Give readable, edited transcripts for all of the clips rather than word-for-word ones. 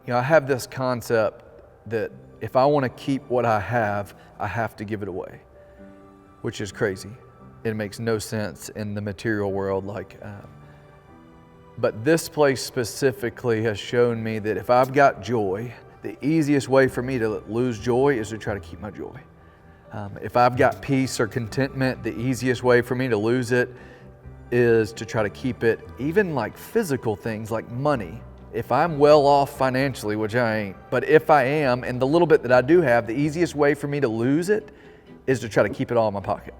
I have this concept that if I want to keep what I have to give it away, which is crazy. It makes no sense in the material world. But this place specifically has shown me that if I've got joy, the easiest way for me to lose joy is to try to keep my joy. If I've got peace or contentment, the easiest way for me to lose it is to try to keep it. Even like physical things like money. If I'm well off financially, which I ain't, but if I am, and the little bit that I do have, the easiest way for me to lose it is to try to keep it all in my pocket.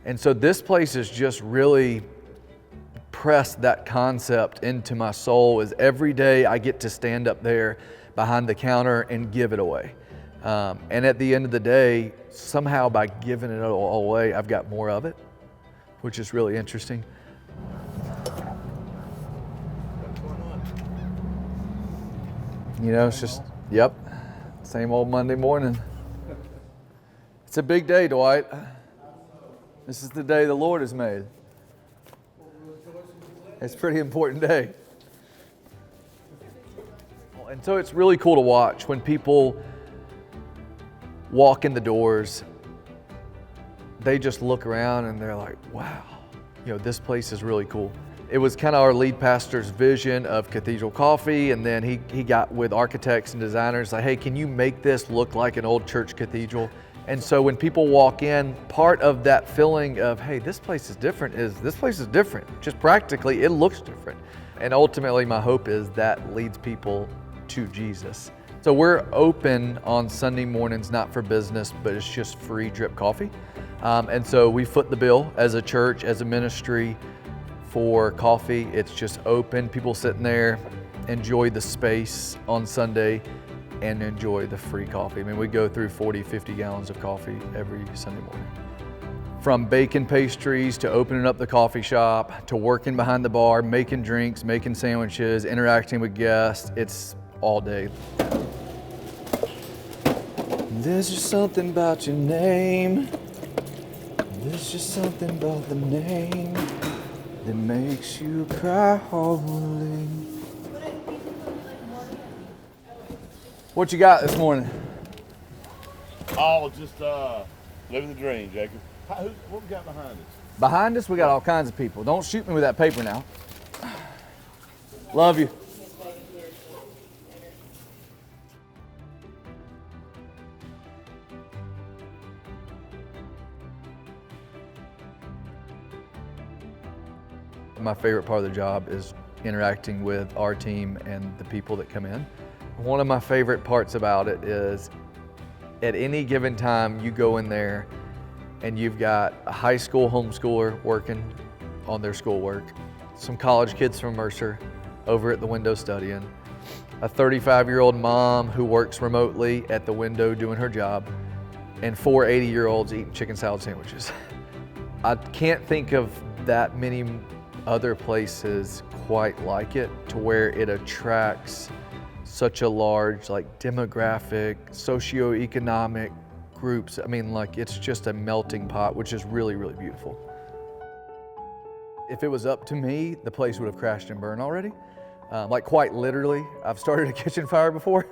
And so this place has just really pressed that concept into my soul, is every day I get to stand up there behind the counter and give it away. And at the end of the day, somehow by giving it all away, I've got more of it, which is really interesting. It's just, same old Monday morning. It's a big day, Dwight. This is the day the Lord has made. It's a pretty important day. And so it's really cool to watch when people walk in the doors. They just look around and they're like, wow, this place is really cool. It was kind of our lead pastor's vision of Cathedral Coffee, and then he got with architects and designers like, hey, can you make this look like an old church cathedral? And so when people walk in, part of that feeling of, hey, this place is different is this place is different. Just practically, it looks different. And ultimately, my hope is that leads people to Jesus. So we're open on Sunday mornings, not for business, but it's just free drip coffee. And so we foot the bill as a church, as a ministry for coffee. It's just open. People sitting there, enjoy the space on Sunday and enjoy the free coffee. I mean, we go through 40, 50 gallons of coffee every Sunday morning. From baking pastries to opening up the coffee shop to working behind the bar, making drinks, making sandwiches, interacting with guests, it's all day. There's just something about your name. There's just something about the name that makes you cry holy. What you got this morning? Oh, just living the dream, Jacob. What we got behind us? Behind us, we got all kinds of people. Don't shoot me with that paper now. Love you. My favorite part of the job is interacting with our team and the people that come in. One of my favorite parts about it is at any given time you go in there and you've got a high school homeschooler working on their schoolwork, some college kids from Mercer over at the window studying, a 35-year-old mom who works remotely at the window doing her job, and 4 80-year-olds eating chicken salad sandwiches. I can't think of that many other places quite like it, to where it attracts such a large demographic, socioeconomic groups. I mean, it's just a melting pot, which is really, really beautiful. If it was up to me, the place would have crashed and burned already. Quite literally. I've started a kitchen fire before.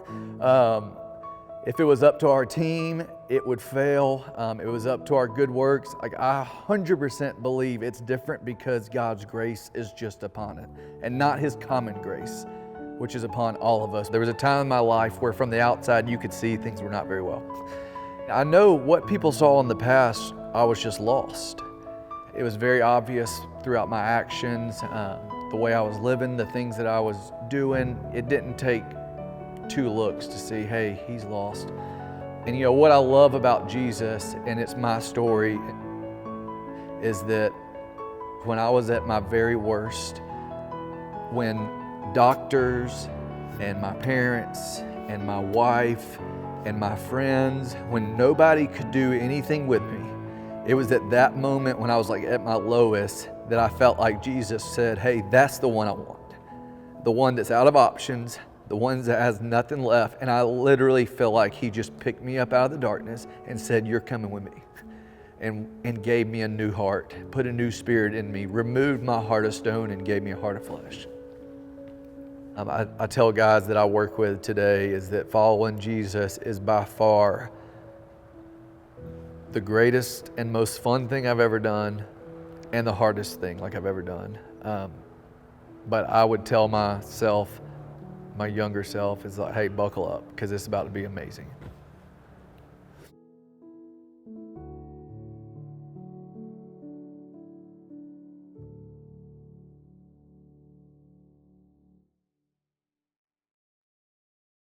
If it was up to our team, it would fail. It was up to our good works. I 100% believe it's different because God's grace is just upon it, and not His common grace, which is upon all of us. There was a time in my life where from the outside you could see things were not very well. I know what people saw in the past, I was just lost. It was very obvious throughout my actions, the way I was living, the things that I was doing. It didn't take 2 looks to see, hey, he's lost. And what I love about Jesus, and it's my story, is that when I was at my very worst, when doctors and my parents and my wife and my friends, when nobody could do anything with me, it was at that moment when I was at my lowest that I felt like Jesus said, hey, that's the one I want. The one that's out of options, the one that has nothing left. And I literally feel like He just picked me up out of the darkness and said, you're coming with me. And gave me a new heart, put a new spirit in me, removed my heart of stone and gave me a heart of flesh. I tell guys that I work with today is that following Jesus is by far the greatest and most fun thing I've ever done, and the hardest thing like I've ever done. But I would tell myself, my younger self, is like, hey, buckle up, because it's about to be amazing.